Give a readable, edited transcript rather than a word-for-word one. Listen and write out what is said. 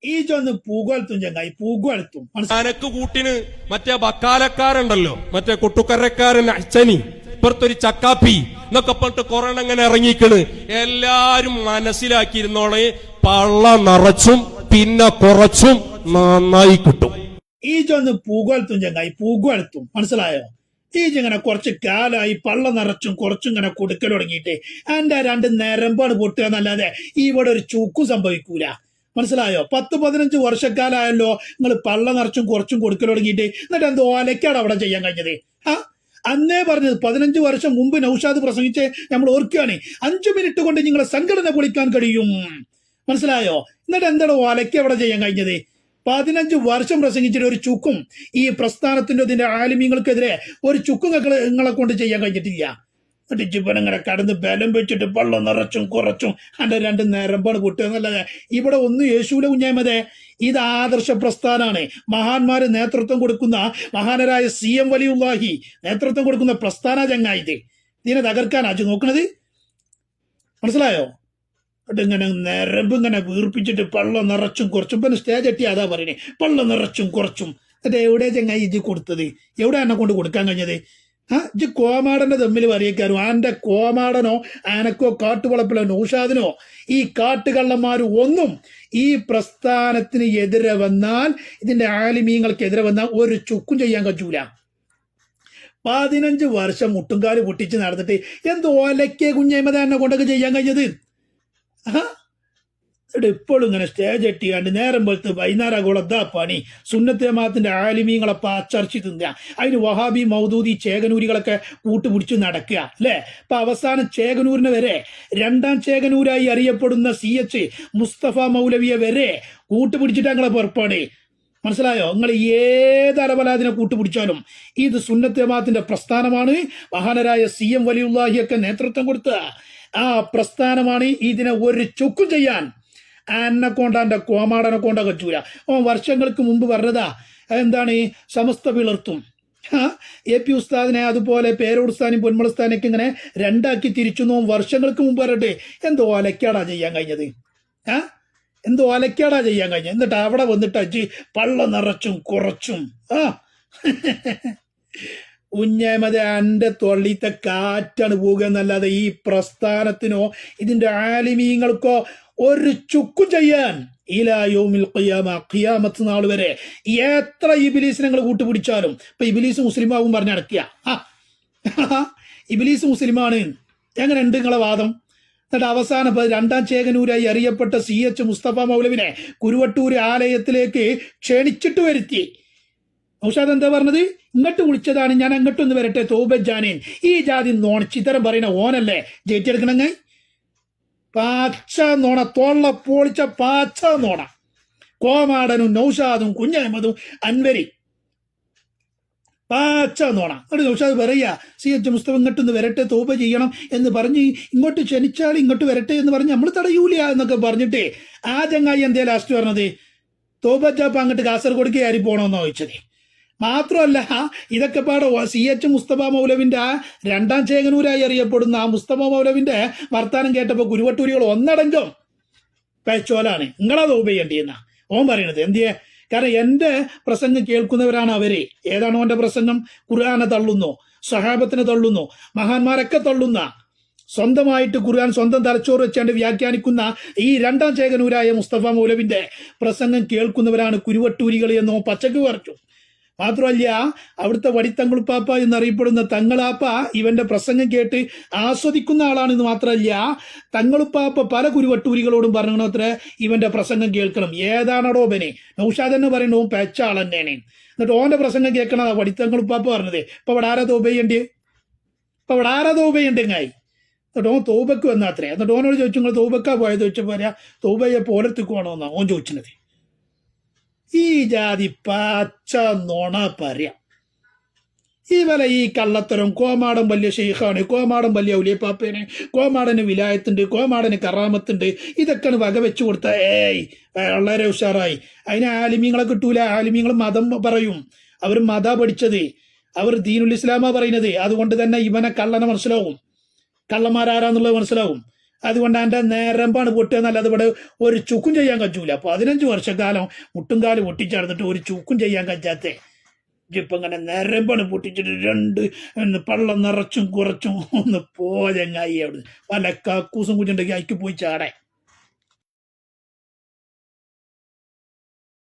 ഈ ചൊന്ന് പൂകോലത്തും ചങ്ങായി പൂകോലത്തും അനക്ക് കൂട്ടിന് മറ്റേ ബക്കാലക്കാരുണ്ടല്ലോ, മറ്റേ കൊട്ടുക്കരക്കാരൻ അച്ഛനി, ഇപ്പുറത്തൊരു ചക്കാപ്പി എന്നൊക്കെ പറഞ്ഞിട്ട് കൊറോണ ഇങ്ങനെ ഇറങ്ങിക്കണ്. എല്ലാരും മനസ്സിലാക്കിയിരുന്നോളെ, പള്ള നിറച്ചും പിന്നെ കുറച്ചും നന്നായി കിട്ടും. ഈ ചൊന്ന് പൂകോലത്തും ചങ്ങായി പൂകോലത്തും മനസ്സിലായോ? ഈ ഇങ്ങനെ കുറച്ച് കാലായി പള്ള നിറച്ചും കുറച്ചും ഇങ്ങനെ കൊടുക്കൽ തുടങ്ങിയിട്ട് എന്റെ രണ്ട് നരമ്പാണ് പൊട്ടുക എന്നല്ലാതെ ഇവിടെ ഒരു ചൂക്കും സംഭവിക്കൂല. മനസ്സിലായോ? 10-15 വർഷക്കാലായല്ലോ നിങ്ങൾ പള്ള നിറച്ചും കുറച്ചും കൊടുക്കൽ തുടങ്ങിയിട്ട്. എന്നിട്ട് എന്തോ ഒലക്കാണ് അവിടെ ചെയ്യാൻ കഴിഞ്ഞത്? അന്നേ പറഞ്ഞത് 15 വർഷം മുമ്പ് നൗഷാദ് പ്രസംഗിച്ച് നമ്മൾ ഓർക്കുകയാണ്, 5 മിനിറ്റ് കൊണ്ട് നിങ്ങളെ സംഘടന പൊളിക്കാൻ കഴിയും. മനസ്സിലായോ? എന്നിട്ട് എന്താണ് ഒലക്ക അവിടെ ചെയ്യാൻ കഴിഞ്ഞത്? 15 വർഷം പ്രസംഗിച്ചിട്ട് ഒരു ചുക്കും ഈ പ്രസ്ഥാനത്തിന്റെ ഇതിന്റെ ആലിമ്യങ്ങൾക്കെതിരെ ഒരു ചുക്കും നിങ്ങളെ കൊണ്ട് ചെയ്യാൻ കഴിഞ്ഞിട്ടില്ല. എന്നിട്ട് ജീവനങ്ങനെ കടന്ന് ബലം വെച്ചിട്ട് പള്ളം നിറച്ചും കുറച്ചും അതിന്റെ രണ്ട് നരമ്പാണ് പൊട്ടുക എന്നല്ലാതെ ഇവിടെ ഒന്നും യേശുവിലെ കുഞ്ഞാമതേ. ഇത് ആദർശ പ്രസ്ഥാനാണ്. മഹാന്മാര് നേതൃത്വം കൊടുക്കുന്ന, മഹാനരായ CM വലിയുല്ലാഹി നേതൃത്വം കൊടുക്കുന്ന പ്രസ്ഥാന ചങ്ങായത്. ഇതിനെ തകർക്കാനാ നോക്കണത്. മനസ്സിലായോ? ഇങ്ങനെ നരമ്പ് ഇങ്ങനെ വീർപ്പിച്ചിട്ട് പള്ളം നിറച്ചും കുറച്ചും. പിന്നെ സ്റ്റേജ് എട്ടി അതാ പറയണേ, പള്ളം നിറച്ചും കുറച്ചും. എന്നിട്ട് എവിടെ ചങ്ങായി ഇജ്ജ് കൊടുത്തത്? എവിടെ എന്നെ കൊണ്ട് കൊടുക്കാൻ കഴിഞ്ഞത്? ഇജ്ജ് കോമാടന്റെ തമ്മിൽ പറയേക്കാരും ആന്റെ കോമാടനോ ആനക്കോ കാട്ടുവളപ്പിലോ നൗഷാദിനോ ഈ കാട്ടുകള്ളന്മാരും ഒന്നും ഈ പ്രസ്ഥാനത്തിന് എതിരെ വന്നാൽ, ഇതിന്റെ ആലിമീങ്ങൾക്ക് എതിരെ വന്നാൽ ഒരു ചുക്കും ചെയ്യാൻ കഴിയൂല. 15 വർഷം മുട്ടുംകാല് പൊട്ടിച്ച് നടന്നിട്ട് എന്തോ ഒലക്കെ കുഞ്ഞേമത എന്നെ കൊണ്ടൊക്കെ ചെയ്യാൻ കഴിഞ്ഞത്? ഇപ്പോഴും ഇങ്ങനെ സ്റ്റേജ് എട്ടിയാണ്ട് നേരം പോലത്ത് വൈകുന്നേരം ദാ പണി സുന്നത്ത് ജമാഅത്തിന്റെ ആലിമീങ്ങളെ പാച്ചർച്ചി തിന്നുക. അതിന് വഹാബി മൗദൂദി ചേകനൂരികളൊക്കെ കൂട്ടുപിടിച്ച് നടക്കുക അല്ലേ? അപ്പൊ അവസാനം ചേകനൂരിനെ വരെ, 2ാം ചേകനൂരായി അറിയപ്പെടുന്ന CH മുസ്തഫ മൗലവിയെ വരെ കൂട്ടുപിടിച്ചിട്ട് ഞങ്ങളെ പുറപ്പാട്. മനസ്സിലായോ? നിങ്ങൾ ഏത് അലബലാദിനെ കൂട്ടുപിടിച്ചാലും ഇത് സുന്നത്ത് ജമാഅത്തിന്റെ പ്രസ്ഥാനമാണ്. മഹാനരായ CM വലിയുല്ലാഹിയൊക്കെ നേതൃത്വം കൊടുത്ത ആ പ്രസ്ഥാനമാണ്. ഇതിനെ ഒരു ചുക്കും ചെയ്യാൻ എന്നെ കൊണ്ട എന്റെ കോമാടനെ കൊണ്ട കച്ചൂല. വർഷങ്ങൾക്ക് മുമ്പ് പറഞ്ഞതാ, എന്താണ് സമസ്ത പിളർത്തും. AP ഉസ്താദിനെ അതുപോലെ പേരോടുസ്ഥാനും പൊന്മളസ്ഥാനൊക്കെ ഇങ്ങനെ 2ആക്കി തിരിച്ചു വർഷങ്ങൾക്ക് മുമ്പ് പറഞ്ഞിട്ട് എന്തോ ഒലക്കാടാ ചെയ്യാൻ കഴിഞ്ഞത്? എന്തോ ഒലക്കാടാ ചെയ്യാൻ കഴിഞ്ഞത്? എന്നിട്ട് അവിടെ വന്നിട്ട് അജ് പള്ള നിറച്ചും കുറച്ചും. ഉഞ്ഞമത എന്റെ തൊള്ളിത്തെ കാറ്റാണ് പോവുക എന്നല്ലാതെ ഈ പ്രസ്ഥാനത്തിനോ ഇതിന്റെ ആലിമീങ്ങൾക്കോ ഒരു ചുക്കു ചെയ്യാൻ ഇലായോമിൽ ഖിയാമത്ത് നാൾ വരെ എത്ര ഇബിലീസ് നിങ്ങൾ കൂട്ടുപിടിച്ചാലും. ഇപ്പൊ ഇബിലീസ് മുസ്ലിമാവും പറഞ്ഞ് നടക്കുക. ഇബിലീസ് മുസ്ലിമാണ്. എങ്ങനെ ഉണ്ട് നിങ്ങളെ വാദം? എന്നിട്ട് അവസാനം 2ാം ചേകനൂരായി അറിയപ്പെട്ട CH മുസ്തഫ മൗലവിനെ കുരുവട്ടൂർ ആലയത്തിലേക്ക് ക്ഷണിച്ചിട്ട് വരുത്തി. നൗഷാദ് എന്താ പറഞ്ഞത്? ഇങ്ങോട്ട് വിളിച്ചതാണ്, ഞാൻ അങ്ങോട്ടൊന്ന് വരട്ടെ തോബജാനേൻ. ഈ ജാതി നോണ ചിതരം പറയുന്ന ഓനല്ലേ ജയിച്ചെടുക്കണങ്ങ? പാച്ച നോണ, തോള്ള പൊളിച്ച പാച്ച നോണ. കോമാടനും നൗഷാദും കുഞ്ഞഹമ്മദും അൻവരി പാച്ച നോണ. എന്നിട്ട് നൗഷാദ് പറയാ CH മുസ്തഫ ഇങ്ങോട്ടൊന്ന് വരട്ടെ തോബ ചെയ്യണം എന്ന് പറഞ്ഞ് ഇങ്ങോട്ട് ക്ഷണിച്ചാൽ ഇങ്ങോട്ട് വരട്ടെ എന്ന് പറഞ്ഞ് നമ്മൾ തടയൂല എന്നൊക്കെ പറഞ്ഞിട്ട് ആ ചങ്ങായി എന്തേ ലാസ്റ്റ് പറഞ്ഞത്? തോബജാപ്പ് അങ്ങോട്ട് കാസർഗോഡ്ക്ക് കയറി പോകണമെന്ന് ചോദിച്ചത്. മാത്രമല്ല ഇതൊക്കെ പാടെ CH മുസ്തഫ മൗലവിന്റെ 2ാം ചേകനൂരായി അറിയപ്പെടുന്ന ആ മുസ്തഫ മൗലവിന്റെ വർത്താനം കേട്ടപ്പോ കുരുവട്ടൂരികൾ ഒന്നടങ്കം പേച്ചോലാണ്. നിങ്ങളാ തോപ ചെയ്യേണ്ടിയെന്ന ഓൻ പറയണത്. എന്തിയെ? കാരണം എന്റെ പ്രസംഗം കേൾക്കുന്നവരാണ് അവര്. ഏതാണോ എന്റെ പ്രസംഗം? ഖുർആനെ തള്ളുന്നു, സഹാബത്തിനെ തള്ളുന്നു, മഹാന്മാരൊക്കെ തള്ളുന്ന, സ്വന്തമായിട്ട് ഖുർആൻ സ്വന്തം തലച്ചോറ് വെച്ചാണ്ട് വ്യാഖ്യാനിക്കുന്ന ഈ 2ാം ചേകനൂരായ മുസ്തഫ മൗലവിന്റെ പ്രസംഗം കേൾക്കുന്നവരാണ് കുരുവട്ടൂരികൾ എന്നോ പച്ചക്ക് പറഞ്ഞു. മാത്രമല്ല അവിടുത്തെ വടിത്തങ്ങളുപ്പാപ്പ എന്നറിയപ്പെടുന്ന തങ്ങളാപ്പ ഇവന്റെ പ്രസംഗം കേട്ട് ആസ്വദിക്കുന്ന ആളാണെന്ന് മാത്രമല്ല, തങ്ങളുപ്പാപ്പ പല കുരുവട്ടൂരികളോടും പറഞ്ഞു അത്ര ഇവന്റെ പ്രസംഗം കേൾക്കണം. ഏതാണോ ബനെ? നൗഷാദ് എന്ന് പറയുന്ന പെച്ച ആൾ തന്നെയാണ്. എന്നിട്ട് ഓന്റെ പ്രസംഗം കേൾക്കണം വടിത്തങ്ങളുപ്പാപ്പ പറഞ്ഞത്. ഇപ്പൊ അവിടെ ആരാ തോപ ചെയ്യണ്ടേ? ഇപ്പൊ അവിടെ ആരാ തോപ ചെയ്യണ്ടെങ്ങായി? എന്നിട്ട് ഓൻ തോബക്ക് വന്നാത്രേ. എന്നിട്ട് ഓനോട് ചോദിച്ചു നിങ്ങൾ തോബക്കാ പോയത് ചോദിച്ചപ്പോ പറയാ തോബയെ പോലത്തിക്കുവാണോ എന്നാ ഓൻ ചോദിച്ചത്. ഈ ജാതി പാച്ച നോണ പറയാം. ഈ കള്ളത്തരം. കോമാടൻ വലിയ ഷെയ്ഖാണ്, കോമാടൻ വലിയ ഔലിയപ്പാപ്പയാണ്, കോമാടന് വിലായത്തുണ്ട്, കോമാടന് കറാമത്തുണ്ട്, ഇതൊക്കെയാണ് വകവെച്ചു കൊടുത്ത. വളരെ ഉഷാറായി. അതിന് ആലിമീങ്ങളെ കിട്ടൂല. ആലിമീങ്ങൾ മതം പറയും. അവർ മത പഠിച്ചത്, അവർ ദീനുൽ ഇസ്ലാമാ പറയുന്നത്. അതുകൊണ്ട് തന്നെ ഇവനെ കള്ളനെ മനസ്സിലാവും, കള്ളന്മാരാരാന്നുള്ളത് മനസ്സിലാവും. അതുകൊണ്ട് എൻ്റെ നേരമ്പാണ് പൊട്ടുക എന്നല്ലാതെ ഇവിടെ ഒരു ചുക്കും ചെയ്യാൻ കഴിയൂല. 15 വർഷക്കാലം മുട്ടും കാലം പൊട്ടിച്ചടന്നിട്ട് ഒരു ചുക്കും ചെയ്യാൻ കഴിയാത്തേ. ഇപ്പം ഇങ്ങനെ നേരമ്പാണ് പൊട്ടിച്ചിട്ട് 2 പള്ളം നിറച്ചും കുറച്ചും ഒന്ന് പോ ചങ്ങായി അവിടെ. വല്ല കക്കൂസും കുഞ്ഞുണ്ടെങ്കിൽ അയക്ക് പോയി ചാടേ.